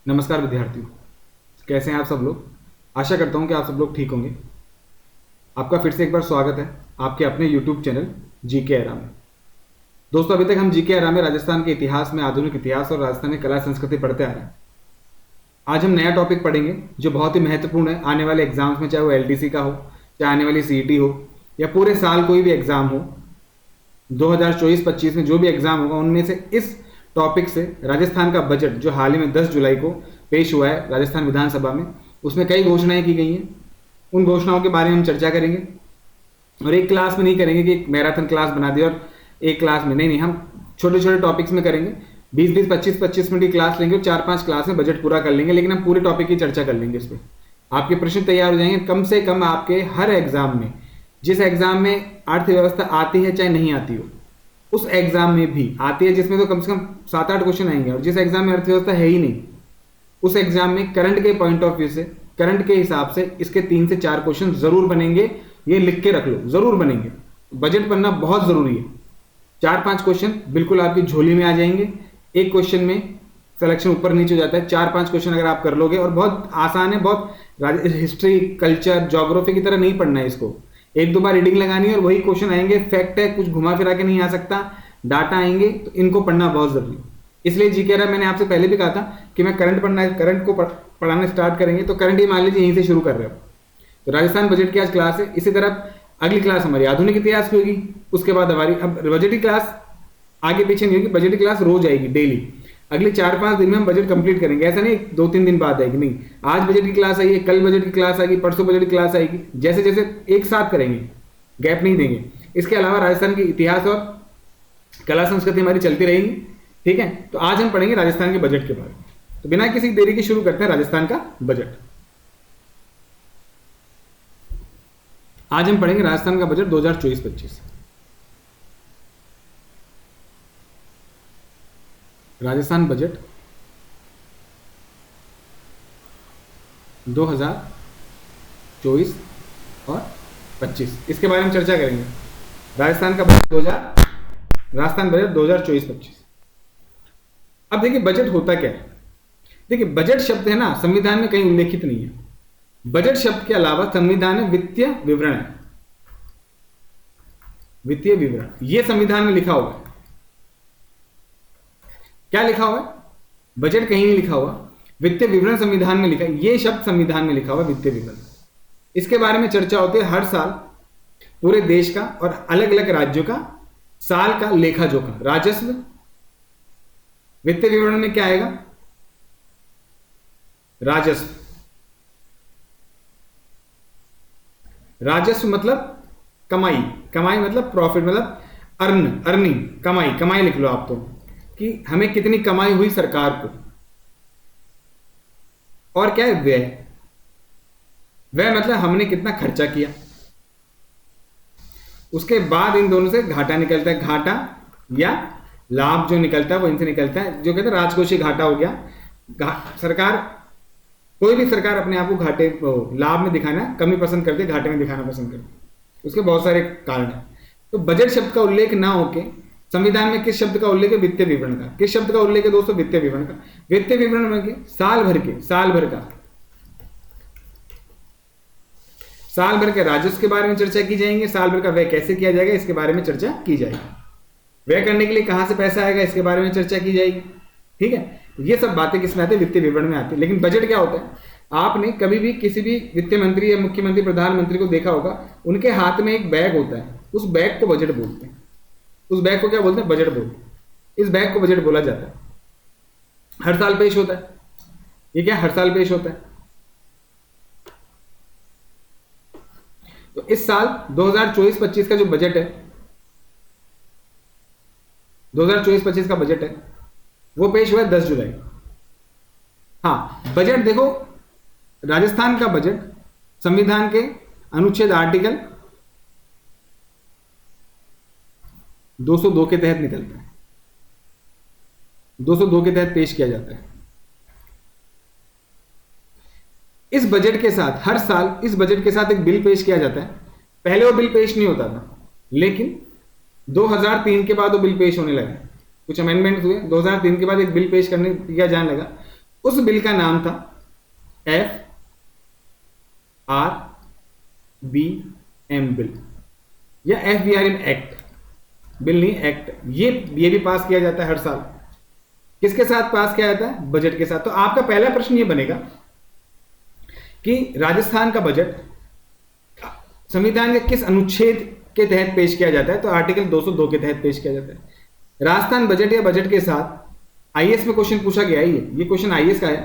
नमस्कार विद्यार्थियों, कैसे हैं आप सब लोग। आशा करता हूं कि आप सब लोग ठीक होंगे। आपका फिर से एक बार स्वागत है आपके अपने YouTube चैनल जीके एरा में। दोस्तों, अभी तक हम जीके एरा में राजस्थान के इतिहास में आधुनिक इतिहास और राजस्थानी कला संस्कृति पढ़ते आ रहे हैं। आज हम नया टॉपिक पढ़ेंगे जो बहुत ही महत्वपूर्ण है आने वाले एग्जाम्स में, चाहे वो LDC का हो, चाहे आने वाली CET हो, या पूरे साल कोई भी एग्जाम हो। 2024-25 में जो भी एग्जाम होगा उनमें से इस टॉपिक से राजस्थान का बजट जो हाल ही में 10 जुलाई को पेश हुआ है राजस्थान विधानसभा में, उसमें कई घोषणाएं की गई हैं। उन घोषणाओं के बारे में हम चर्चा करेंगे और एक क्लास में नहीं करेंगे कि एक मैराथन क्लास बना दी और एक क्लास में नहीं, हम छोटे छोटे टॉपिक्स में करेंगे। 20-20, 25-25 मिनट की क्लास लेंगे और 4-5 क्लास में बजट पूरा कर लेंगे, लेकिन हम पूरे टॉपिक की चर्चा कर लेंगे। इस पर आपके प्रश्न तैयार हो जाएंगे। कम से कम आपके हर एग्जाम में, जिस एग्जाम में अर्थव्यवस्था आती है चाहे नहीं आती हो, उस एग्जाम में भी आती है जिसमें तो कम से कम 7-8 क्वेश्चन आएंगे, और जिस एग्जाम में अर्थव्यवस्था है ही नहीं, उस एग्जाम में करंट के पॉइंट ऑफ व्यू से, करंट के हिसाब से इसके 3 से 4 क्वेश्चन जरूर बनेंगे। ये लिख के रख लो, जरूर बनेंगे। बजट पढ़ना बहुत जरूरी है। 4-5 क्वेश्चन बिल्कुल आपकी झोली में आ जाएंगे। एक क्वेश्चन में सिलेक्शन ऊपर नीचे हो जाता है। 4-5 क्वेश्चन अगर आप कर लोगे, और बहुत आसान है, बहुत हिस्ट्री, कल्चर, ज्योग्राफी की तरह नहीं पढ़ना है इसको। 1-2 बार रीडिंग लगानी है और वही क्वेश्चन आएंगे। फैक्ट है, कुछ घुमा फिरा के नहीं आ सकता, डाटा आएंगे, तो इनको पढ़ना बहुत जरूरी है। इसलिए जीके एरा मैंने आपसे पहले भी कहा था कि मैं करंट पढ़ना है, करंट को पढ़ाना स्टार्ट करेंगे, तो करंट ही मान लीजिए यहीं से शुरू कर रहे हो। तो राजस्थान बजट की आज क्लास है। इसी तरह अगली क्लास हमारी आधुनिक इतिहास की होगी। उसके बाद हमारी अब बजट की क्लास आगे पीछे नहीं होगी, बजट की क्लास रोज आएगी, डेली। अगले 4-5 दिन में हम बजट कंप्लीट करेंगे। ऐसा नहीं 2-3 दिन बाद आएगी, नहीं। आज बजट की क्लास आई है, कल बजट की क्लास आएगी, परसों बजट की क्लास आएगी, जैसे जैसे एक साथ करेंगे, गैप नहीं देंगे। इसके अलावा राजस्थान की इतिहास और कला संस्कृति हमारी चलती रहेगी, ठीक है। तो आज हम पढ़ेंगे राजस्थान के बजट के बारे में। तो बिना किसी देरी के शुरू करते हैं राजस्थान का बजट। आज हम पढ़ेंगे राजस्थान का बजट 2024-25। राजस्थान बजट 2024 और 25, इसके बारे में चर्चा करेंगे। राजस्थान का बजट राजस्थान बजट 2024-25। अब देखिए बजट होता क्या है। देखिए बजट शब्द है ना, संविधान में कहीं उल्लेखित नहीं है। बजट शब्द के अलावा संविधान में वित्तीय विवरण है। वित्तीय विवरण ये संविधान में लिखा हुआ है। क्या लिखा हुआ है? बजट कहीं नहीं लिखा हुआ, वित्तीय विवरण संविधान में लिखा है। ये शब्द संविधान में लिखा हुआ वित्तीय विवरण। इसके बारे में चर्चा होती है हर साल। पूरे देश का और अलग अलग राज्यों का साल का लेखा जोखा, राजस्व। वित्तीय विवरण में क्या आएगा? राजस्व। राजस्व मतलब कमाई, कमाई मतलब प्रॉफिट, मतलब अर्निंग, कमाई। कमाई लिख लो आप तो, कि हमें कितनी कमाई हुई सरकार को। और क्या है? व्यय। व्यय मतलब हमने कितना खर्चा किया। उसके बाद इन दोनों से घाटा निकलता है। घाटा या लाभ जो निकलता है वो इनसे निकलता है, जो कहते हैं राजकोषीय घाटा हो गया। सरकार, कोई भी सरकार अपने आप को घाटे, लाभ में दिखाना कमी पसंद करती है, घाटे में दिखाना पसंद करती है। उसके बहुत सारे कारण हैं। तो बजट शब्द का उल्लेख ना होके संविधान में किस शब्द का उल्लेख है? वित्तीय विवरण का। किस शब्द का उल्लेख है दोस्तों? वित्तीय विवरण का। वित्तीय विवरण में साल भर के राजस्व के बारे में चर्चा की जाएंगे। साल भर का व्यय कैसे किया जाएगा, इसके बारे में चर्चा की जाएगी। व्यय करने के लिए कहां से पैसा आएगा, इसके बारे में चर्चा की जाएगी, ठीक है। ये सब बातें किसमें आती है? वित्तीय विवरण में आती है। लेकिन बजट क्या होता है? आपने कभी भी किसी भी वित्तीय मंत्री या मुख्यमंत्री, प्रधानमंत्री को देखा होगा, उनके हाथ में एक बैग होता है, उस बैग को बजट बोलते हैं। उस बैग को क्या बोलते हैं? बजट बोलते हैं। इस बैग को बजट बोला जाता है। हर साल पेश होता है। ये क्या हर साल पेश होता है? तो इस साल 2024-25 का जो बजट है, 2024-25 का बजट है, वो पेश हुआ है 10 जुलाई। हाँ, बजट देखो, राजस्थान का बजट संविधान के अनुच्छेद आर्टिकल 202 के तहत निकलता है। 202 के तहत पेश किया जाता है। इस बजट के साथ हर साल इस बजट के साथ एक बिल पेश किया जाता है। पहले वो बिल पेश नहीं होता था, लेकिन 2003 के बाद वो बिल पेश होने लगा। कुछ अमेंडमेंट हुए, 2003 के बाद एक बिल पेश करने किया जाने लगा। उस बिल का नाम था F R B M bill या F B R M act. Bill नहीं, एक्ट। ये भी पास किया जाता है हर साल। किसके साथ पास किया जाता है? बजट के साथ। तो आपका पहला प्रश्न ये बनेगा कि राजस्थान का बजट संविधान के किस अनुच्छेद के तहत पेश किया जाता है? तो आर्टिकल 202 के तहत पेश किया जाता है। राजस्थान बजट या बजट के साथ आईएएस में क्वेश्चन पूछा गया है। ये क्वेश्चन आईएएस का है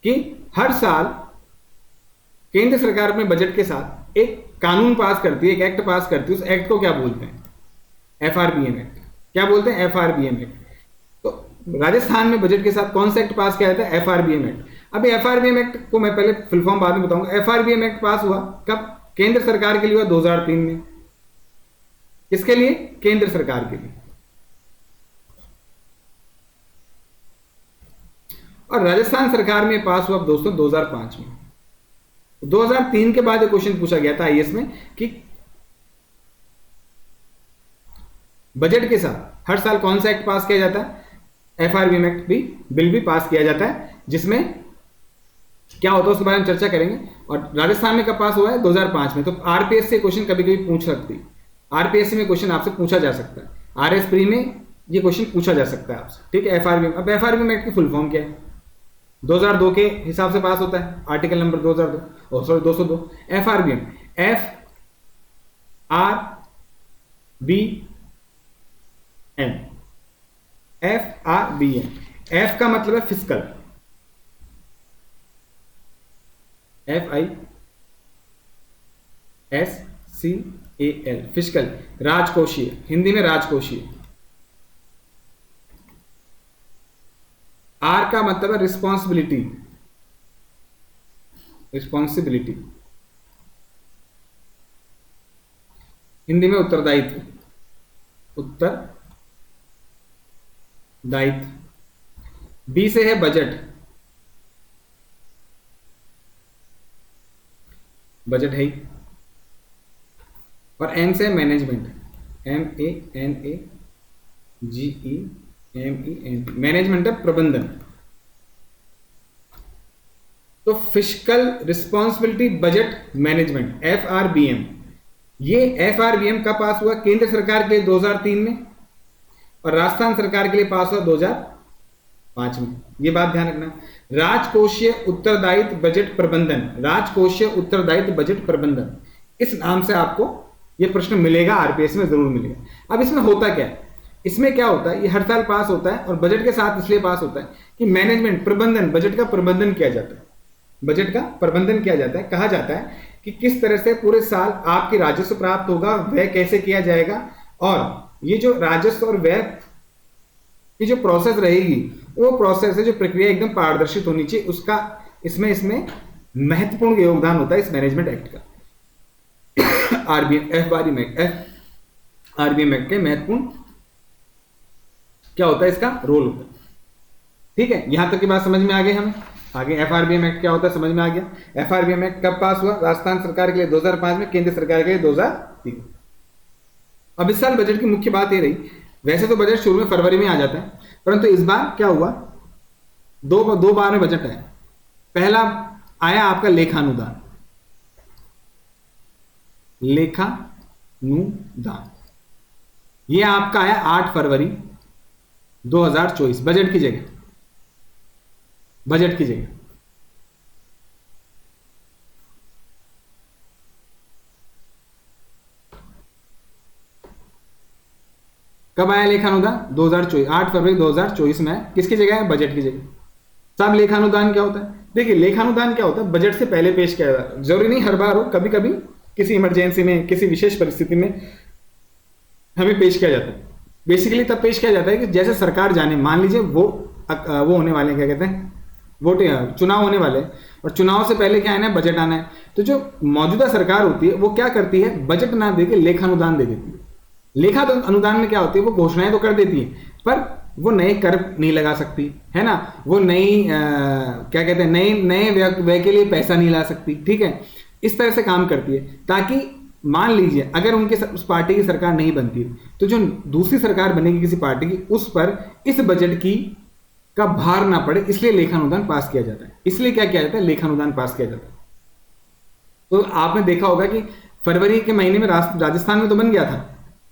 कि हर साल केंद्र सरकार अपने बजट के साथ एक कानून पास करती है, एक एक्ट पास करती है। उस एक्ट को क्या बोलते हैं? FRBM act. क्या बोलते हैं? FRBM act. तो राजस्थान में बजट के साथ कौन सा एक्ट पास किया जाता है? FRBM act. अभी एफआरबीएम एक्ट को मैं पहले फुल फॉर्म बाद में बताऊंगा। एफआरबीएम एक्ट पास हुआ कब? केंद्र सरकार के लिए हुआ 2003 में। किसके लिए? केंद्र सरकार के लिए। और राजस्थान सरकार में पास हुआ दोस्तों 2005 में। 2003 के बाद क्वेश्चन पूछा गया था आईएएस में कि बजट के साथ हर साल कौन सा एक्ट पास किया जाता है? एफआरबीएम एक्ट भी, बिल भी पास किया जाता है, जिसमें क्या होता है उसके बारे में चर्चा करेंगे। और राजस्थान में कब पास हुआ है? 2005 में। तो आरपीएस से क्वेश्चन कभी कभी पूछ सकती है। आरपीएससी में क्वेश्चन आपसे पूछा जा सकता है। आरएस प्री में ये क्वेश्चन पूछा जा सकता है आपसे, ठीक है। एफआरबीएम, अब एफआरबीएम एक्ट की फुल फॉर्म क्या है? 2002 के हिसाब से पास होता है, article number 2002 sorry 202। FRBM, F R B M, F R B M. F का मतलब है fiscal, F I S C A L, fiscal, राजकोषीय, हिंदी में राजकोषीय। आर का मतलब है रिस्पॉन्सिबिलिटी, रिस्पॉन्सिबिलिटी, हिंदी में उत्तरदायित्व, उत्तरदायित्व। बी से है बजट, बजट है ही। और एम से management, M A N A G E M E N, management है प्रबंधन। तो fiscal, responsibility, budget, management, F R B M. ये एफ आर बी एम कब पास हुआ? केंद्र सरकार के लिए 2003 में, और राजस्थान सरकार के लिए पास हुआ 2005 में। ये बात ध्यान रखना। राजकोषीय उत्तरदायित्व बजट प्रबंधन, राजकोषीय उत्तरदायित्व बजट प्रबंधन, इस नाम से आपको ये प्रश्न मिलेगा, आरपीएस में जरूर मिलेगा। अब इसमें होता क्या है? इसमें क्या होता है, ये हर साल पास होता है और बजट के साथ इसलिए पास होता है कि मैनेजमेंट, प्रबंधन, बजट का प्रबंधन किया जाता है। बजट का प्रबंधन किया जाता है। कहा जाता है कि किस तरह से पूरे साल आपकी राजस्व प्राप्त होगा, व्यय कैसे किया जाएगा, और ये जो राजस्व और व्यय की जो प्रोसेस रहेगी, वो प्रोसेस है, जो प्रक्रिया एकदम पारदर्शित होनी चाहिए, उसका इसमें महत्वपूर्ण योगदान होता है इस मैनेजमेंट एक्ट का। आरबीएम, एफ आरबीएम एक्ट के महत्वपूर्ण क्या होता है, इसका रोल होता है। ठीक है, यहां तक की बात समझ में आ गई हमें। आगे एफआरबीएम एक्ट क्या होता है समझ में आ गया। एफआरबीएम एक्ट कब पास हुआ? राजस्थान सरकार के लिए 2005 में, केंद्र सरकार के लिए 2003। अब इस साल बजट की मुख्य बात ये रही, वैसे तो बजट शुरू में फरवरी में आ जाता है, परंतु इस बार क्या हुआ, दो बार में बजट आया। पहला आया आपका लेखानुदान, लेखानुदान, ये आपका आया 8 फरवरी 2024, बजट की जगह, बजट की जगह। कब आया लेखानुदान? 2024, 8 फरवरी 2024 में आया। किसकी जगह है? बजट की जगह। साहब लेखानुदान क्या होता है? देखिए लेखानुदान क्या होता है, बजट से पहले पेश किया जाता है। जरूरी नहीं हर बार हो, कभी कभी किसी इमरजेंसी में, किसी विशेष परिस्थिति में हमें पेश किया जाता है। बेसिकली तब पेश किया जाता है कि जैसे सरकार जाने, मान लीजिए वो होने वाले हैं, क्या कहते हैं, वोट, चुनाव होने वाले हैं, और चुनाव से पहले क्या आना है, बजट आना है। तो जो मौजूदा सरकार होती है वो क्या करती है, बजट ना देके लेखानुदान दे देती है। लेखा अनुदान में क्या होती है, वो घोषणाएं तो कर देती है, पर वो नए कर नहीं लगा सकती है ना, वो नई क्या कहते हैं, नए व्यय के लिए पैसा नहीं ला सकती। ठीक है, इस तरह से काम करती है, ताकि मान लीजिए अगर उनके उस पार्टी की सरकार नहीं बनती, तो जो दूसरी सरकार बनेगी किसी पार्टी की, उस पर इस बजट की का भार ना पड़े, इसलिए लेखानुदान पास किया जाता है। इसलिए क्या किया जाता है, लेखानुदान पास किया जाता है। तो आपने देखा होगा कि फरवरी के महीने में राजस्थान में तो बन गया था,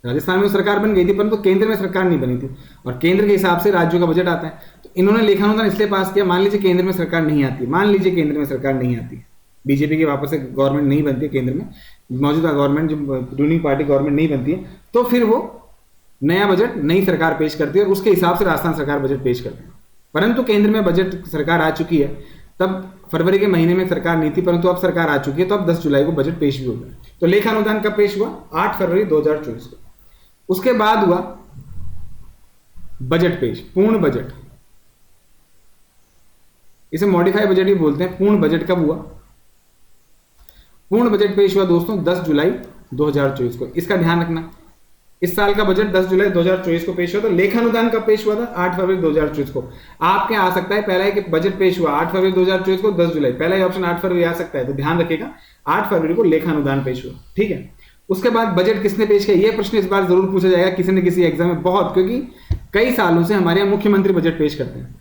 राजस्थान में सरकार बन गई थी, परंतु केंद्र में सरकार नहीं बनी थी, और केंद्र के हिसाब से राज्यों का बजट आता है। तो इन्होंने लेखानुदान इसलिए पास किया, मान लीजिए केंद्र में सरकार नहीं आती, मान लीजिए केंद्र में सरकार नहीं आती, बीजेपी की वापस से गवर्नमेंट नहीं बनती है, केंद्र में मौजूदा गवर्नमेंट जो रूलिंग पार्टी गवर्नमेंट नहीं बनती है, तो फिर वो नया बजट नई सरकार पेश करती है और उसके हिसाब से राजस्थान सरकार बजट पेश करती है। परंतु केंद्र में बजट सरकार आ चुकी है, तब फरवरी के महीने में सरकार नहीं थी, परंतु अब सरकार आ चुकी है, तो अब 10 जुलाई को बजट पेश भी हो गया। तो लेखानुदान कब पेश हुआ, 8 फरवरी 2024 को। उसके बाद हुआ बजट पेश, पूर्ण बजट, इसे मॉडिफाई बजट ही बोलते हैं। पूर्ण बजट कब हुआ, पूर्ण बजट पेश हुआ दोस्तों 10 जुलाई 2024 को। इसका ध्यान रखना, इस साल का बजट 10 जुलाई 2024 को पेश हुआ था। लेखानुदान कब पेश हुआ था, 8 फरवरी 2024 को। आपके आ सकता है पहला है कि बजट पेश हुआ 8 फरवरी 2024 को, 10 जुलाई, पहला ही ऑप्शन 8 फरवरी आ सकता है, तो ध्यान रखिएगा 8 फरवरी को लेखानुदान पेश हुआ, ठीक है। उसके बाद बजट किसने पेश किया, यह प्रश्न इस बार जरूर पूछा जाएगा किसी न किसी एग्जाम में, बहुत, क्योंकि कई सालों से हमारे यहाँ मुख्यमंत्री बजट पेश करते हैं,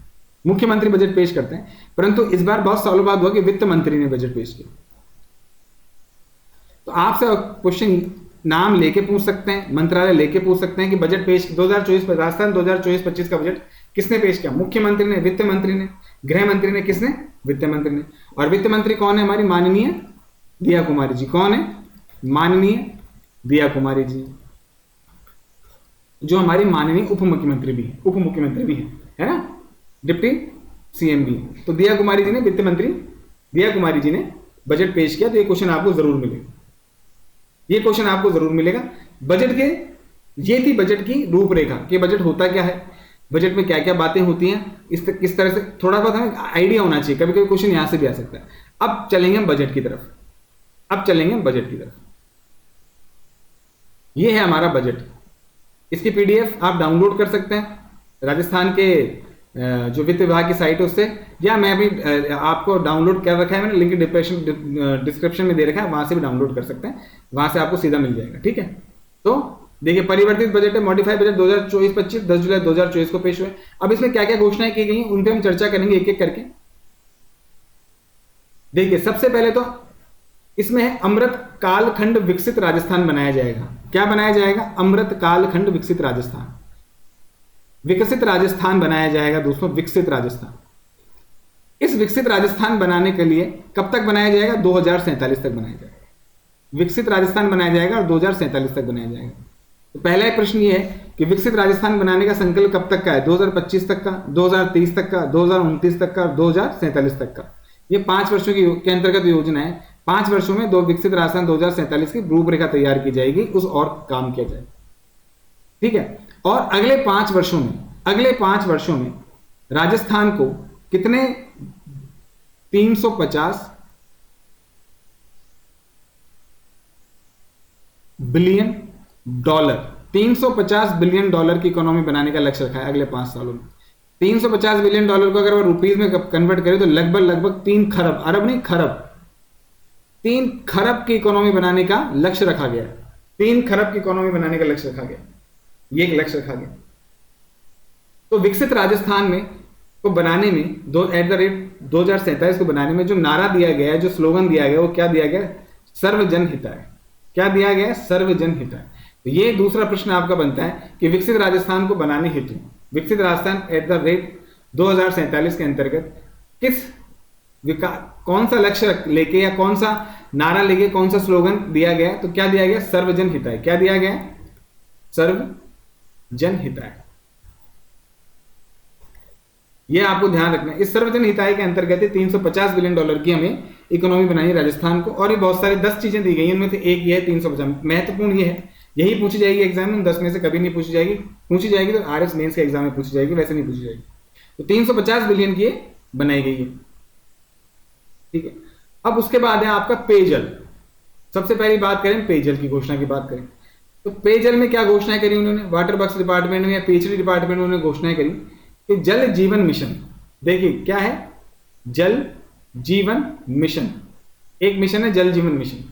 मुख्यमंत्री बजट पेश करते हैं, परंतु इस बार बहुत सालों बाद हुआ कि वित्त मंत्री ने बजट पेश किया। तो आपसे क्वेश्चन नाम लेके पूछ सकते हैं, मंत्रालय लेके पूछ सकते हैं कि बजट पेश 2024 राजस्थान 2024-25 का बजट किसने पेश किया, मुख्यमंत्री ने, वित्त मंत्री ने, गृह मंत्री ने, किसने, वित्त मंत्री ने। और वित्त मंत्री कौन है, हमारी माननीय दिया कुमारी जी। कौन है, माननीय दिया कुमारी जी, जो हमारी माननीय उप मुख्यमंत्री भी है ना, डिप्टी सीएम भी। तो दिया कुमारी जी ने, वित्त मंत्री दिया कुमारी जी ने बजट पेश किया। तो ये क्वेश्चन आपको जरूर मिलेगा, ये क्वेश्चन आपको जरूर मिलेगा। बजट के, ये थी बजट की रूपरेखा कि बजट होता क्या है, बजट में क्या क्या बातें होती हैं, किस तरह से थोड़ा बहुत हमें आइडिया होना चाहिए। कभी कभी क्वेश्चन यहां से भी आ सकता है। अब चलेंगे हम बजट की तरफ, अब चलेंगे हम बजट की तरफ। ये है हमारा बजट, इसकी पीडीएफ आप डाउनलोड कर सकते हैं राजस्थान के जो वित्त विभाग की साइट है उससे, या मैं भी आपको डाउनलोड कर रखा है, मैंने लिंक डिस्क्रिप्शन में दे रखा है, वहां से भी डाउनलोड कर सकते हैं, वहां से आपको सीधा मिल जाएगा, ठीक है। तो देखिए, परिवर्तित बजट है, मॉडिफाइड बजट 2024-25 10 जुलाई 2024 को पेश हुए। अब इसमें क्या क्या घोषणाएं की गई उन पर हम चर्चा करेंगे एक एक करके। देखिए, सबसे पहले तो इसमें है अमृत कालखंड विकसित राजस्थान बनाया जाएगा। क्या बनाया जाएगा, अमृत कालखंड विकसित राजस्थान, विकसित राजस्थान बनाया जाएगा दोस्तों, विकसित राजस्थान। इस विकसित राजस्थान बनाने के लिए कब तक बनाया जाएगा, 2047 तक बनाया जाएगा। विकसित राजस्थान बनाया जाएगा और 2047 तक बनाया जाएगा। तो पहला एक प्रश्न ये है कि विकसित राजस्थान बनाने का संकल्प कब तक का है, 2025 तक का, 2030 तक का, 2029 तक का और 2047 तक का। ये 5 वर्षों की के अंतर्गत योजना है। 5 वर्षों में विकसित राजस्थान 2047 की रूपरेखा तैयार की जाएगी, उस और काम किया जाएगा, ठीक है। और अगले 5 वर्षों में राजस्थान को कितने 350 बिलियन डॉलर, 350 बिलियन डॉलर की इकोनॉमी बनाने का लक्ष्य रखा है अगले 5 सालों में। 350 बिलियन डॉलर को अगर वो रुपीज में कन्वर्ट करें तो लगभग 3 खरब, अरब नहीं खरब, 3 खरब की इकोनॉमी बनाने का लक्ष्य रखा गया। 3 खरब की इकोनॉमी बनाने का लक्ष्य रखा गया, ये एक लक्ष्य रखा गया। तो विकसित राजस्थान में को बनाने में @ 2047 को बनाने में जो नारा दिया गया है, जो स्लोगन दिया गया, वो क्या दिया गया, सर्वजन हिताय। क्या दिया गया, सर्वजन हिताय। तो ये दूसरा प्रश्न आपका बनता है कि विकसित राजस्थान को बनाने हेतु विकसित राजस्थान @ 2047 के अंतर्गत कौन सा लक्ष्य लेके या कौन सा नारा लेके कौन सा स्लोगन दिया गया। तो क्या दिया गया, सर्वजन हिताय। क्या दिया गया, सर्वजन हिताय। यह आपको ध्यान रखना है। इस सर्वजन हिताय के अंतर्गत 350 बिलियन डॉलर की हमें इकोनॉमी बनानी राजस्थान को। और ये बहुत सारी 10 चीजें दी गई हैं, उनमें से एक ये है 350। महत्वपूर्ण ये है, यही पूछी जाएगी एग्जाम में, 10 में से कभी नहीं पूछी जाएगी तो आरएस मेंस के एग्जाम में पूछी जाएगी, वैसे नहीं पूछी जाएगी। तो 350 बिलियन की बनाई गई है, ठीक है। अब उसके बाद है आपका पेयजल। सबसे पहली बात करें पेयजल की घोषणा की बात करें तो पेयजल में क्या घोषणाएं करी उन्होंने, वाटर वर्क्स डिपार्टमेंट में या पीएचडी डिपार्टमेंट में उन्होंने घोषणाएं करी कि जल जीवन मिशन। देखिए क्या है, जल जीवन मिशन, एक मिशन है जल जीवन मिशन।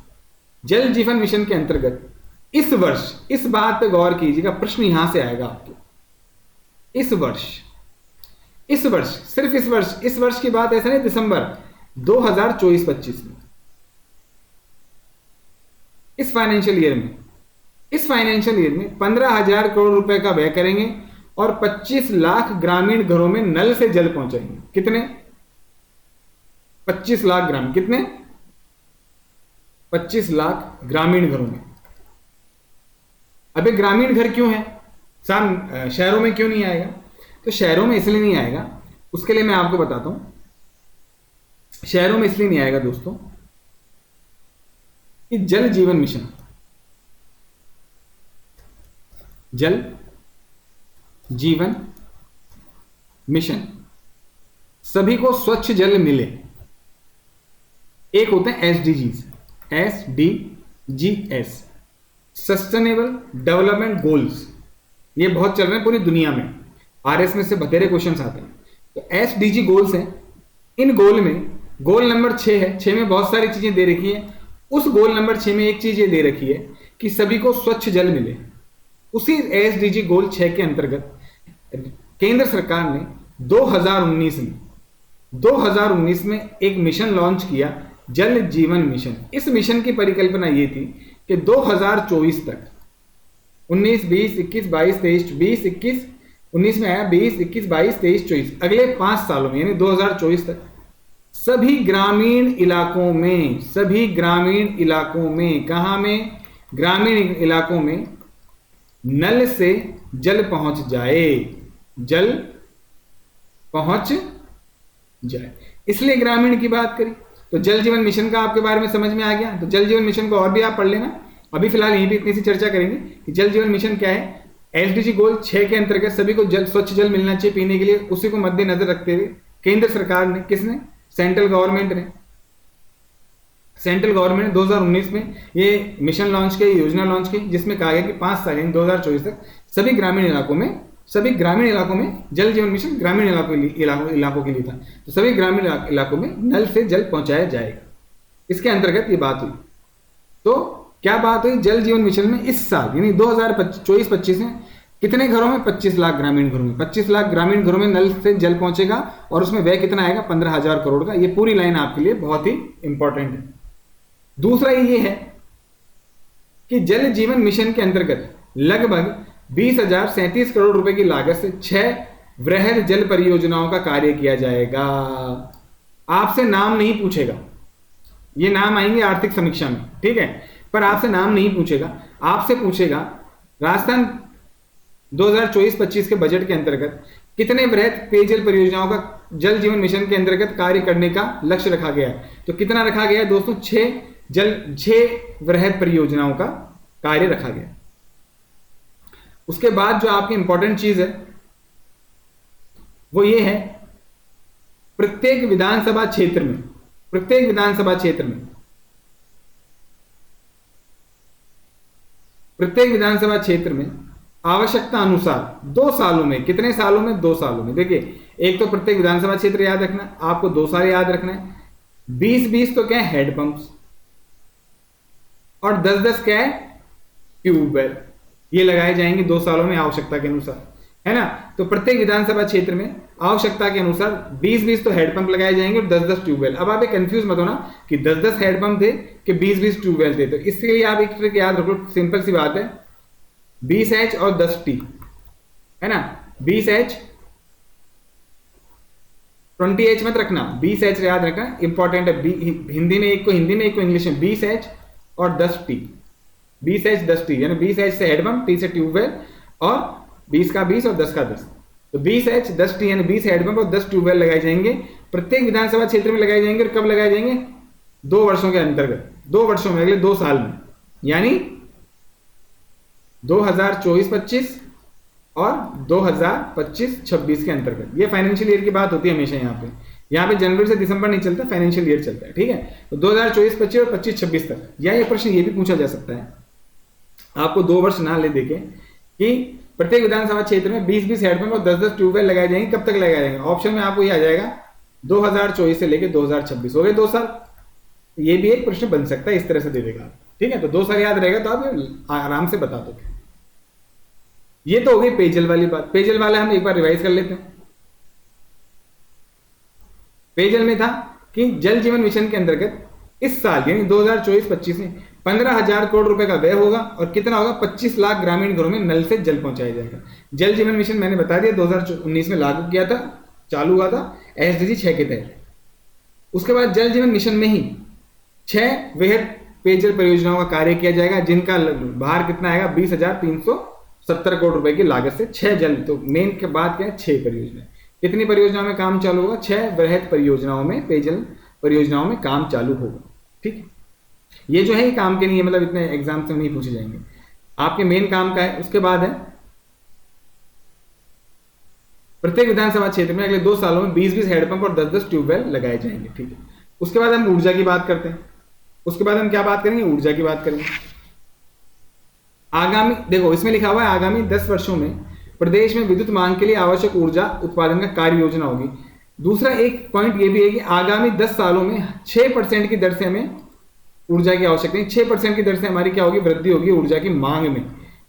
जल जीवन मिशन के अंतर्गत इस वर्ष, इस बात पे गौर कीजिएगा, प्रश्न यहां से आएगा आपको, इस वर्ष इस वर्ष, सिर्फ इस वर्ष की बात, ऐसा नहीं दिसंबर 2024-25 में, इस फाइनेंशियल ईयर में 15,000 करोड़ रुपए का व्यय करेंगे और 25 लाख ग्रामीण घरों में नल से जल पहुंचाएंगे। कितने? 25 लाख ग्रामीण, कितने? 25 लाख ग्रामीण घरों में। अबे ग्रामीण घर क्यों है, शहरों में क्यों नहीं आएगा? तो शहरों में इसलिए नहीं आएगा, उसके लिए मैं आपको बताता हूं। शहरों में इसलिए नहीं आएगा दोस्तों कि जल जीवन मिशन सभी को स्वच्छ जल मिले। एक होते हैं SDGs, सस्टेनेबल डेवलपमेंट गोल्स, ये बहुत चल रहे हैं पूरी दुनिया में, RS में से बतेरे क्वेश्चंस आते हैं। तो SDG गोल्स हैं, इन गोल में गोल नंबर 6 है, 6 में बहुत सारी चीजें दे रखी है। उस गोल नंबर 6 में एक चीज ये दे रखी है कि सभी को स्वच्छ जल मिले। उसी SDG गोल 6 के अंतर्गत केंद्र सरकार ने 2019 में एक मिशन लॉन्च किया, जल जीवन मिशन। इस मिशन की परिकल्पना ये थी कि 2024 तक 19, 20, 21, 22, 23, 20, 21, 19 में आया, 20, 21, 22, 23, 24, अगले 5 सालों में यानी 2024 तक सभी ग्रामीण इलाकों में, कहां में? ग्रामीण इलाकों में नल से जल पहुंच जाए, इसलिए ग्रामीण की बात करी। तो जल जीवन मिशन का आपके बारे में समझ में आ गया। तो जल जीवन मिशन को और भी आप पढ़ लेना, अभी फिलहाल यहीं पे इतनी सी चर्चा करेंगे कि जल जीवन मिशन क्या है। SDG गोल 6 के अंतर्गत सभी को स्वच्छ जल मिलना चाहिए पीने के लिए, उसी को मद्देनजर रखते हुए केंद्र सरकार ने, किसने? सेंट्रल गवर्नमेंट ने 2019 में ये मिशन लॉन्च किया, योजना लॉन्च की, जिसमें कहा गया कि 5 साल यानी 2024 तक सभी ग्रामीण इलाकों में जल जीवन मिशन ग्रामीण इलाकों के लिए था। तो सभी ग्रामीण इलाकों में नल से जल पहुंचाया जाएगा, इसके अंतर्गत ये बात हुई। तो क्या बात हुई? जल जीवन मिशन में इस साल यानी 2024-25 में कितने घरों में? 25 लाख ग्रामीण घरों में, 25 लाख ग्रामीण घरों में नल से जल पहुंचेगा और उसमें व्यय कितना आएगा? 15,000 करोड़ का। ये पूरी लाइन आपके लिए बहुत ही इंपॉर्टेंट है। दूसरा ये है कि जल जीवन मिशन के अंतर्गत लगभग 20,037 करोड़ रुपए की लागत से 6 वृहद जल परियोजनाओं का कार्य किया जाएगा। आपसे नाम नहीं पूछेगा, ये नाम आएंगे आर्थिक समीक्षा में, ठीक है, पर आपसे नाम नहीं पूछेगा। आपसे पूछेगा राजस्थान 2024-25 के बजट के अंतर्गत कितने वृहद पेयजल परियोजनाओं का जल जीवन मिशन के अंतर्गत कार्य करने का लक्ष्य रखा गया है। तो कितना रखा गया है दोस्तों? 6 वृहद परियोजनाओं का कार्य रखा गया। उसके बाद जो आपकी इंपॉर्टेंट चीज है वो ये है, प्रत्येक विधानसभा क्षेत्र में आवश्यकता अनुसार 2 सालों में, कितने सालों में? 2 सालों में। देखिए, एक तो प्रत्येक विधानसभा क्षेत्र याद रखना, आपको 2 साल याद रखना है। 20-20 तो क्या है? हेड पंप्स, और 10-10 क्या है? ट्यूबवेल। ये लगाए जाएंगे 2 सालों में आवश्यकता के अनुसार, है ना। तो प्रत्येक विधानसभा क्षेत्र में आवश्यकता के अनुसार 20-20 तो हेडपंप लगाए जाएंगे और 10-10 ट्यूबवेल। अब आप कंफ्यूज मत होना कि 10-10 हेडपंप थे कि 20-20 ट्यूबवेल थे। तो इसके लिए आप एक ट्रिक याद रखो, सिंपल सी बात है, 20H और 10T, है ना। 20H 20H मत रखना, 20H याद रखना, इंपॉर्टेंट है। हिंदी में एक को इंग्लिश में 20H और 10T, 20H 10T, यानी 20H से हेडपंप, T से ट्यूबवेल, और 20 का 20 और 10 का 10। तो 20H 10T यानी 20 हेडपंप और 10 ट्यूबवेल लगाए जाएंगे प्रत्येक विधानसभा क्षेत्र में लगाए जाएंगे। और कब लगाए जाएंगे? 2 वर्षों के अंतर्गत, 2 वर्षों में, अगले 2 साल में, यानी 2024-25 और 2025-26 के अंतर्गत। ये फाइनेंशियल ईयर की बात होती है हमेशा। यहाँ पे जनवरी से दिसंबर नहीं चलता, फाइनेंशियल ईयर चलता है, ठीक है। तो 2024-25 और 25-26 तक। या ये प्रश्न ये भी पूछा जा सकता है, आपको 2 वर्ष ना ले देके, कि प्रत्येक विधानसभा क्षेत्र में 20-20 हेडपंप और 10-10 ट्यूबवेल लगाए जाएंगे, कब तक लगाए जाएंगे? ऑप्शन में आपको ये आ जाएगा 2024 से लेके 2026, हो गए 2 साल। ये भी एक प्रश्न बन सकता है, इस तरह से दे देगा, ठीक है। तो 2 साल याद रहेगा तो आप आराम से बता दोगे। ये तो हो गई पेयजल वाली बात। पेयजल वाला हम एक बार रिवाइज कर लेते हैं। पेयजल में था कि जल जीवन मिशन के अंतर्गत इस साल यानी 2024-25 में 15,000 करोड़ रुपए का व्यय होगा और कितना होगा, 25 लाख ग्रामीण घरों में नल से जल पहुंचाया जाएगा। जल जीवन मिशन मैंने बता दिया 2019 में लागू किया था, चालू हुआ था SDG 6 के तहत। उसके बाद जल जीवन मिशन में ही 6 वृहद पेयजल परियोजनाओं का कार्य किया जाएगा, जिनका भार कितना आएगा, 20,370 करोड़ रुपए की लागत से 6 जल। तो मेन के बाद क्या है, 6 परियोजना। कितनी परियोजनाओं में काम चालू होगा, 6 वृहद परियोजनाओं में, पेयजल परियोजनाओं में काम चालू होगा। ठीक है, ये जो है ये काम के नहीं है, मतलब इतने एग्जाम से नहीं पूछे जाएंगे, आपके मेन काम का है। उसके बाद है प्रत्येक विधानसभा क्षेत्र में अगले 2 सालों में 20-20 हैंडपंप और 10-10 ट्यूबवेल लगाए जाएंगे। ठीक है, उसके बाद हम ऊर्जा की बात करते हैं। उसके बाद हम क्या बात करेंगे, ऊर्जा की बात करेंगे। आगामी, देखो इसमें लिखा हुआ है आगामी 10 वर्षों में प्रदेश में विद्युत मांग के लिए आवश्यक ऊर्जा उत्पादन का कार्य योजना होगी। दूसरा एक पॉइंट ये भी है कि आगामी 10 सालों में 6% की दर से हमें ऊर्जा की आवश्यकता है। 6% की दर से हमारी क्या होगी, वृद्धि होगी ऊर्जा की मांग में।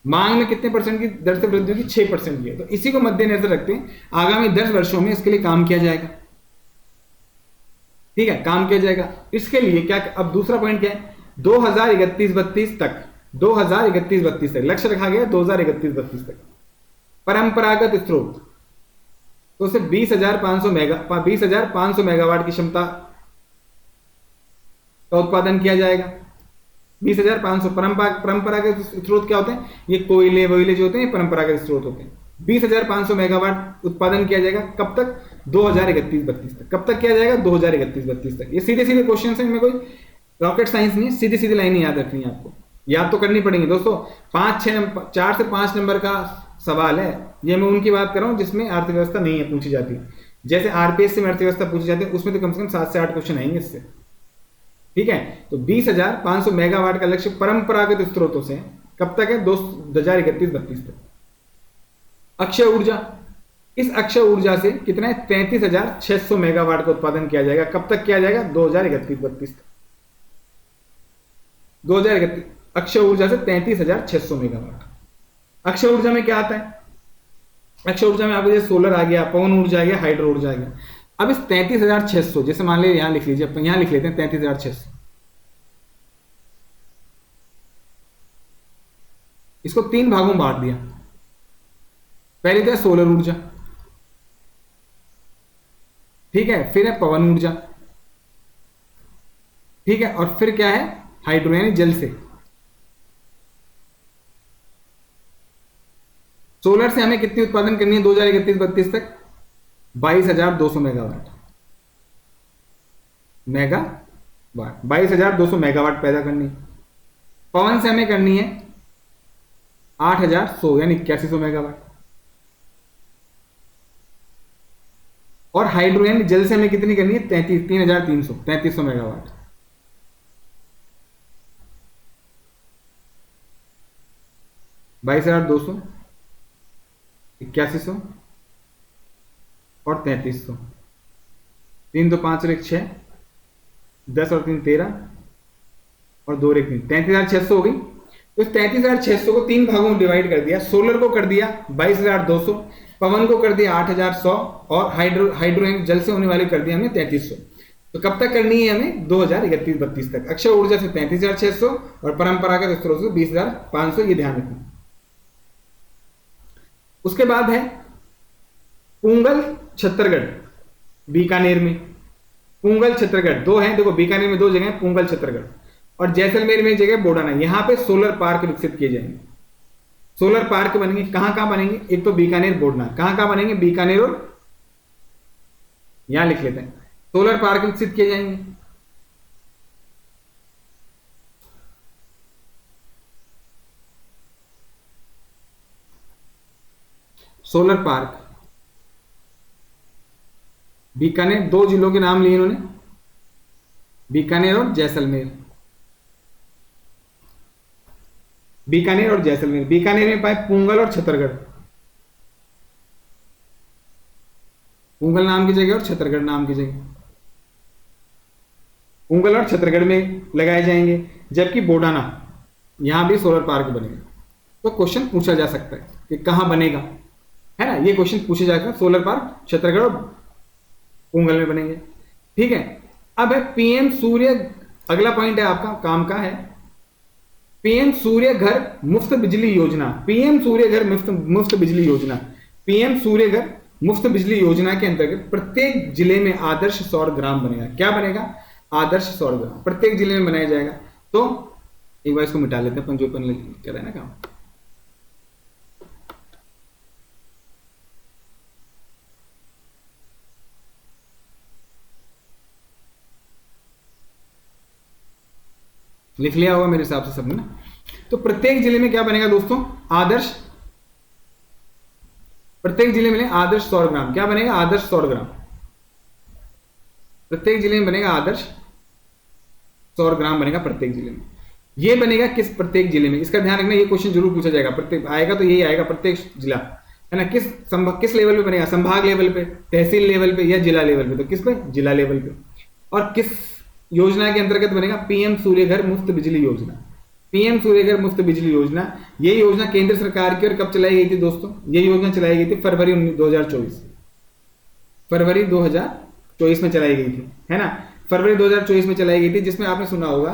मांग में कितने परसेंट की दर से वृद्धि होगी, 6% की है। तो इसी को मद्देनजर रखते हैं आगामी 10 वर्षों में इसके लिए काम किया जाएगा। ठीक है, काम किया जाएगा। इसके लिए क्या, अब दूसरा पॉइंट क्या है, 2031-32 तक, 2031-32 तक लक्ष्य रखा गया, 2031-32 तक परंपरागत स्रोत तो उसे 20,500 मेगावाट की क्षमता का उत्पादन किया जाएगा। 20,500 परंपरागत स्रोत क्या होते हैं, ये कोयले वोयले जो होते हैं, परंपरागत स्रोत होते हैं। 20,500 मेगावाट उत्पादन किया जाएगा, कब तक, 2031-32 तक। कब तक किया जाएगा, 2031-32 तक। ये सीधे सीधे क्वेश्चन है, इनमें कोई रॉकेट साइंस नहीं है, सीधी सीधी लाइनें याद रखनी है आपको, याद तो करनी पड़ेंगी दोस्तों। 4 से 5 नंबर का सवाल है, ये मैं उनकी बात कर रहा हूं जिसमें अर्थव्यवस्था नहीं है पूछी जाती। जैसे RPSC में अर्थव्यवस्था पूछी जाती है, उसमें तो कम से कम 7 से 8 क्वेश्चन आएंगे इससे। ठीक है, तो 20,500 मेगावाट का लक्ष्य परंपरागत स्रोतों से कब तक है, 2031-32 तक। अक्षय ऊर्जा, इस अक्षय ऊर्जा से कितना है, 33,600 मेगावाट का उत्पादन किया जाएगा। कब तक किया जाएगा, 2031-32 तक। 2031 अक्षय ऊर्जा से 33,600 मेगावाट। अक्षय ऊर्जा में क्या आता है, अक्षय ऊर्जा में आपको जैसे सोलर आ गया, पवन ऊर्जा आ गया, हाइड्रो ऊर्जा आ गया। अब इस 33,600, जैसे मान लीजिए यहां लिख लीजिए, अपन यहां लिख लेते हैं 33,600, इसको 3 भागों में बांट दिया। पहले तो है सोलर ऊर्जा, ठीक है, फिर है पवन ऊर्जा, ठीक है, और फिर क्या है, हाइड्रो यानी जल से। सोलर से हमें कितनी उत्पादन करनी है 2031-32 तक, 22,200 मेगावाट 22,200 मेगावाट पैदा करनी है। पवन से हमें करनी है 8,100 यानी 8100 मेगावाट। और हाइड्रो यानी जल से हमें कितनी करनी है, 33,300 मेगावाट। बाईस 8100 और 3300, 3 2 5 और 1 6, 10 और 3 13 और 2 1 3, 33,600 हो गई। तो इस 33,600 को 3 भागों में डिवाइड कर दिया। सोलर को कर दिया 22,200, पवन को कर दिया 8,100 और हाइड्रो जल से होने वाले कर दिया हमने 3300। तो कब तक करनी है हमें, 2031-32 तक। अक्षय ऊर्जा से 33,600 और परंपरागत स्रोत से 20,500, ये ध्यान रखना। उसके बाद है पुंगल छत्तरगढ़, बीकानेर में। पुंगल छत्तरगढ़ 2 है, देखो बीकानेर में 2 जगह है, पुंगल छत्तरगढ़, और जैसलमेर में एक जगह बोडाना। यहां पे सोलर पार्क विकसित किए जाएंगे। सोलर पार्क बनेंगे, कहां कहां बनेंगे, एक तो बीकानेर बोडना, कहां कहां बनेंगे, बीकानेर और, यहां लिख लेते हैं, सोलर पार्क विकसित किए जाएंगे। सोलर पार्क बीकानेर, 2 जिलों के नाम लिए इन्होंने, बीकानेर और जैसलमेर। बीकानेर और जैसलमेर, बीकानेर में पाए पुंगल और छत्तरगढ़, पुंगल नाम की जगह और छत्तरगढ़ नाम की जगह, पुंगल और छत्तरगढ़ में लगाए जाएंगे। जबकि बोडाना, यहां भी सोलर पार्क बनेगा। तो क्वेश्चन पूछा जा सकता है कि कहां बनेगा, है ना, ये क्वेश्चन पूछे जाएगा। सोलर पार्क छत्तरगढ़ और पुंगल में बनेंगे। ठीक है। अब है पीएम सूर्य, अगला पॉइंट है आपका काम का है पीएम सूर्य घर मुफ्त बिजली योजना। पीएम सूर्य घर मुफ्त बिजली योजना, पीएम सूर्य घर मुफ्त बिजली योजना के अंतर्गत प्रत्येक जिले में आदर्श सौर ग्राम बनेगा। क्या बनेगा? आदर्श सौर ग्राम प्रत्येक जिले में बनाया जाएगा। तो एक बार इसको मिटा लेते हैं, जो अपन कर रहे हैं ना काम। लिख लिया होगा मेरे हिसाब से सबने ना। तो प्रत्येक जिले में क्या बनेगा दोस्तों? आदर्श, प्रत्येक जिले में आदर्श सौर ग्राम। क्या बनेगा? आदर्श सौर ग्राम। प्रत्येक जिले में बनेगा आदर्श सौर ग्राम बनेगा प्रत्येक जिले में। ये बनेगा किस प्रत्येक जिले में? इसका ध्यान रखना, ये क्वेश्चन जरूर पूछा जाएगा। प्रत्येक आएगा तो यही आएगा, प्रत्येक जिला है ना। किस लेवल पे बनेगा? संभाग लेवल पे, तहसील लेवल पे या जिला लेवल पे? तो किस पे? जिला लेवल पे। और किस योजना के अंतर्गत बनेगा? पीएम सूर्य घर मुफ्त बिजली योजना। पीएम सूर्य घर मुफ्त बिजली योजना, ये योजना केंद्र सरकार की और कब चलाई गई थी दोस्तों? ये योजना चलाई गई थी फरवरी 2024, फरवरी 2024 में चलाई गई थी, है ना। फरवरी 2024 में चलाई गई थी, जिसमें आपने सुना होगा,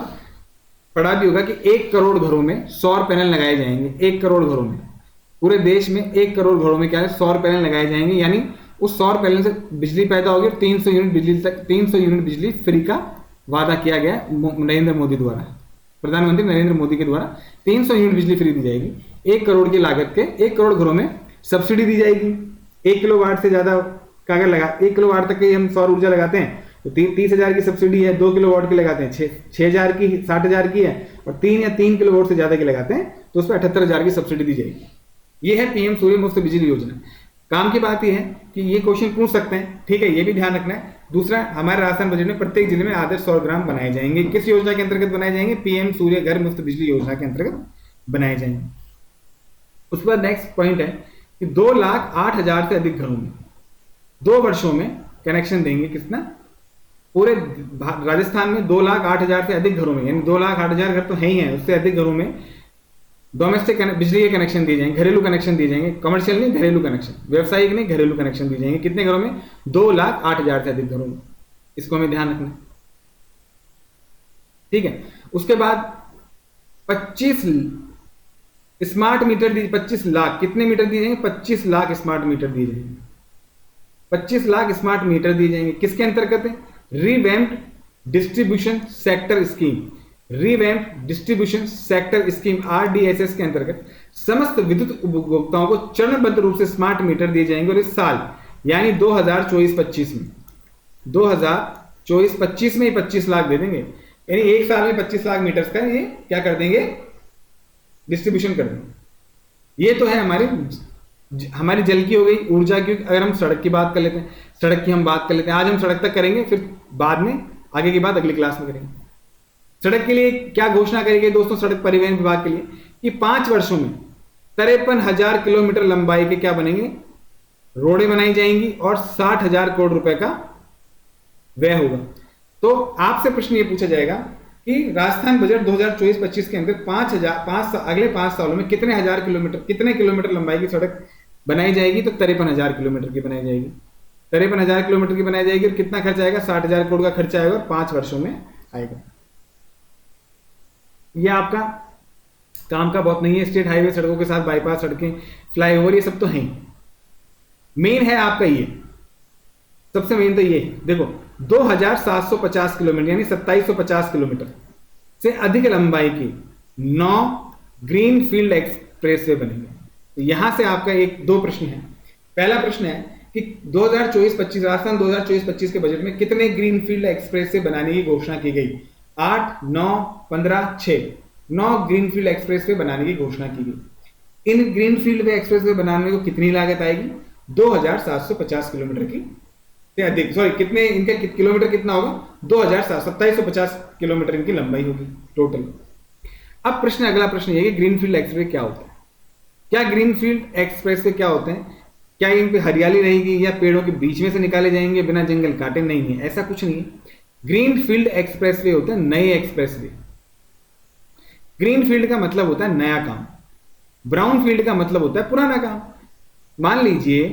पढ़ा भी होगा कि 1 करोड़ घरों में सौर पैनल लगाए जाएंगे। 1 करोड़ घरों में, पूरे देश में 1 करोड़ घरों में क्या है? सौर पैनल लगाए जाएंगे। यानी उस सौर पैनल से बिजली पैदा होगी और 300 यूनिट बिजली तक, 300 यूनिट बिजली फ्री का वादा किया गया नरेंद्र मोदी द्वारा, प्रधानमंत्री नरेंद्र मोदी के द्वारा 300 यूनिट बिजली फ्री दी जाएगी। 1 करोड़ की लागत के 1 करोड़ घरों में सब्सिडी दी जाएगी। 1 किलोवाट से ज्यादा का अगर लगा 1 किलोवाट तक की हम सौर ऊर्जा लगाते हैं तो 30,000 की सब्सिडी है। 2 किलोवाट की लगाते हैं 6,000 की, 60,000 की है। और 3 या 3 किलोवाट से ज्यादा की लगाते हैं तो उस पर 78,000 की सब्सिडी दी जाएगी। ये है पीएम सूर्य मुफ्त बिजली योजना। काम की बात यह है कि ये क्वेश्चन पूछ सकते हैं, ठीक है, ये भी ध्यान रखना है। दूसरा, हमारे राजस्थान बजट में प्रत्येक जिले में आदर्श सौर ग्राम बनाए जाएंगे। किस योजना के अंतर्गत बनाए जाएंगे? पीएम सूर्य घर मुफ्त बिजली योजना के अंतर्गत बनाए जाएंगे। उस पर नेक्स्ट पॉइंट है कि 2,08,000 से अधिक घरों में 2 वर्षों में कनेक्शन देंगे। कितना? पूरे राजस्थान में 2,08,000 से अधिक घरों में, यानी 2,08,000 घर तो है ही है, उससे अधिक घरों में डोमेस्टिक बिजली के कनेक्शन दिए जाएंगे, घरेलू कनेक्शन दिए जाएंगे। कमर्शियल नहीं, घरेलू कनेक्शन, व्यवसायिक नहीं, घरेलू कनेक्शन दिए जाएंगे। कितने घरों में? 2,08,000 से अधिक घरों में। इसको हमें ध्यान रखना, ठीक है। उसके बाद 25 स्मार्ट मीटर दिए, 25 लाख, कितने मीटर दिए जाएंगे? 25 लाख स्मार्ट मीटर दिए जाएंगे। 25 लाख स्मार्ट मीटर दिए जाएंगे। किसके अंतर्गत है? Revamped distribution sector scheme, revamp distribution sector scheme RDSS के अंतर्गत समस्त विद्युत उपभोक्ताओं को चरणबद्ध रूप से स्मार्ट मीटर दिए जाएंगे। और इस साल यानी 2024-25 में, 2024-25 में ही 25 लाख दे देंगे। यानी एक साल में 25 लाख मीटर्स का ये क्या कर देंगे? डिस्ट्रीब्यूशन कर देंगे। ये तो है हमारी जल की हो गई, ऊर्जा की। अगर हम सड़क की बात कर लेते हैं, सड़क की हम बात कर लेते हैं। आज हम सड़क तक करेंगे, फिर बाद में आगे की बात अगली क्लास में करेंगे। सड़क के लिए क्या घोषणा करी गई दोस्तों सड़क परिवहन विभाग के लिए? कि 5 वर्षों में 53,000 किलोमीटर लंबाई के क्या बनेंगे? रोडें बनाई जाएंगी और 60,000 करोड़ रुपए का व्यय होगा। तो आपसे प्रश्न ये पूछा जाएगा कि राजस्थान बजट 2024-25 के अंदर अगले 5 सालों में कितने किलोमीटर लंबाई की सड़क बनाई जाएगी? तो 53,000 किलोमीटर की बनाई जाएगी। 53,000 किलोमीटर की बनाई जाएगी। और कितना खर्च आएगा? 60,000 करोड़ का खर्चा आएगा और 5 वर्षों में आएगा। ये आपका काम का बहुत नहीं है। स्टेट हाईवे सड़कों के साथ बाईपास सड़कें, फ्लाईओवर, ये सब तो हैं। मेन है आपका ये, सबसे मेन तो ये है। देखो 2,750 किलोमीटर यानी 2,750 किलोमीटर से अधिक लंबाई की 9 ग्रीन फील्ड एक्सप्रेसवे बनेंगे। तो यहां से आपका 2 प्रश्न है। पहला प्रश्न है कि 2024-25 राजस्थान 2024-25 के बजट में कितने ग्रीन फील्ड एक्सप्रेसवे बनाने की घोषणा की गई? 8, 9, 15, 6, 9 ग्रीनफील्ड एक्सप्रेसवे बनाने की घोषणा की गई। इन ग्रीनफील्ड एक्सप्रेसवे बनाने को कितनी लागत आएगी? 2,750 किलोमीटर की से अधिक, सॉरी कितने, इनका किलोमीटर कितना होगा? 2,750 किलोमीटर इनकी लंबाई होगी टोटल। अब प्रश्न, अगला प्रश्न ये कि ग्रीनफील्ड एक्सप्रेसवे क्या होता है? क्या ग्रीनफील्ड एक्सप्रेसवे क्या होते हैं? क्या इन पे हरियाली रहेगी या पेड़ों के बीच में से निकाले जाएंगे बिना जंगल काटे? नहीं है, ऐसा कुछ नहीं है। ग्रीन फील्ड एक्सप्रेसवे होते हैं नए एक्सप्रेसवे। ग्रीन फील्ड का मतलब होता है नया काम, ब्राउन फील्ड का मतलब होता है पुराना काम। मान लीजिए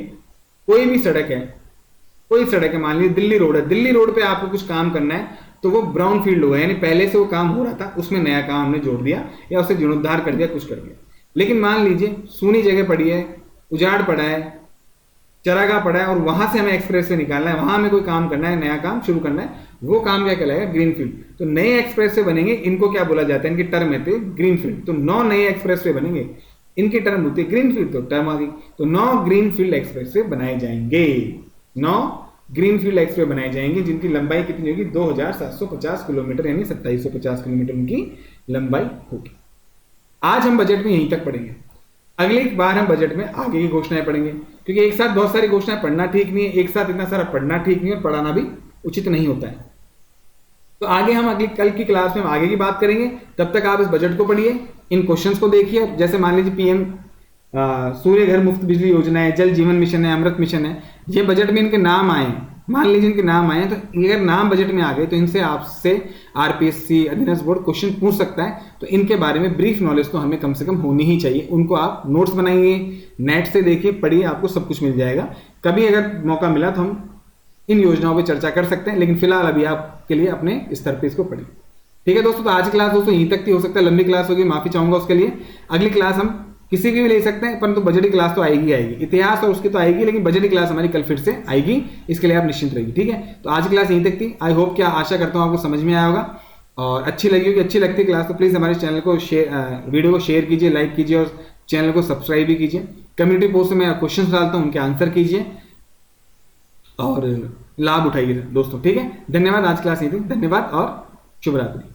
कोई भी सड़क है, कोई सड़क है, मान लीजिए दिल्ली रोड है, दिल्ली रोड पे आपको कुछ काम करना है तो वो ब्राउन फील्ड होगा, यानी पहले से वो काम हो रहा था, उसमें नया काम हमने जोड़ दिया या उसे जीर्णोद्धार कर दिया, कुछ कर दिया। लेकिन मान लीजिए सूनी जगह पड़ी है, उजाड़ पड़ा है, चरागाह पड़ा है और वहां से हमें एक्सप्रेस वे निकालना है, वहां हमें कोई काम करना है, नया काम शुरू करना है, वो काम क्या कहलाएगा? Green field. तो नए एक्सप्रेस वे बनेंगे, इनको क्या बोला जाता है? इनकी टर्म है ग्रीन फील्ड। तो 9 नए एक्सप्रेस वे बनेंगे, इनकी टर्म होती है ग्रीन फील्ड, तो टर्म आ गई। तो 9 ग्रीन फील्ड एक्सप्रेस वे बनाए जाएंगे, 9 ग्रीन फील्ड एक्सप्रेस बनाए जाएंगे, जिनकी लंबाई कितनी होगी? 2750 किलोमीटर, यानी 2750 किलोमीटर उनकी लंबाई होगी। आज हम बजट में यहीं तक पढ़ेंगे, अगली बार हम बजट में आगे की घोषणाएं पढ़ेंगे, क्योंकि एक साथ बहुत सारी घोषणाएं पढ़ना ठीक नहीं है, एक साथ इतना सारा पढ़ना ठीक नहीं है और पढ़ाना भी उचित नहीं होता है। तो आगे हम अगली कल की क्लास में हम आगे की बात करेंगे। तब तक आप इस बजट को पढ़िए, इन क्वेश्चंस को देखिए। जैसे मान लीजिए पीएम सूर्य घर मुफ्त बिजली योजना है, जल जीवन मिशन है, अमृत मिशन है, ये बजट में इनके नाम आए, मान लीजिए इनके नाम आए, तो अगर नाम बजट में आ गए तो इनसे आपसे आरपीएससी अधीनस्थ बोर्ड क्वेश्चन पूछ सकता है। तो इनके बारे में ब्रीफ नॉलेज तो हमें कम से कम होनी ही चाहिए। उनको आप नोट्स बनाइए, नेट से देखिए, पढ़िए, आपको सब कुछ मिल जाएगा। कभी अगर मौका मिला तो हम इन योजनाओं पर चर्चा कर सकते हैं, लेकिन फिलहाल अभी आपके लिए अपने स्तर पर इसको पढ़िए। ठीक है दोस्तों, तो आज की क्लास दोस्तों यहीं तक थी, हो सकता है लंबी क्लास होगी, माफी चाहूंगा उसके लिए। अगली क्लास हम किसी की भी ले सकते हैं, परंतु बजट की क्लास तो आएगी आएगी, इतिहास और उसकी तो आएगी, लेकिन बजट की क्लास हमारी कल फिर से आएगी, इसके लिए आप निश्चिंत रहिए। ठीक है, तो आज की क्लास यहीं तक थी। आई होप, क्या आशा करता हूँ आपको समझ में आया होगा और अच्छी लगी होगी। अच्छी लगती है क्लास तो प्लीज़ हमारे चैनल को वीडियो को शेयर कीजिए, लाइक कीजिए और चैनल को सब्सक्राइब भी कीजिए। कम्युनिटी पोस्ट में मैं क्वेश्चन डालता हूँ, उनके आंसर कीजिए और लाभ उठाइए दोस्तों। ठीक है, धन्यवाद। आज क्लास यहीं थी, धन्यवाद और शुभ रात्रि।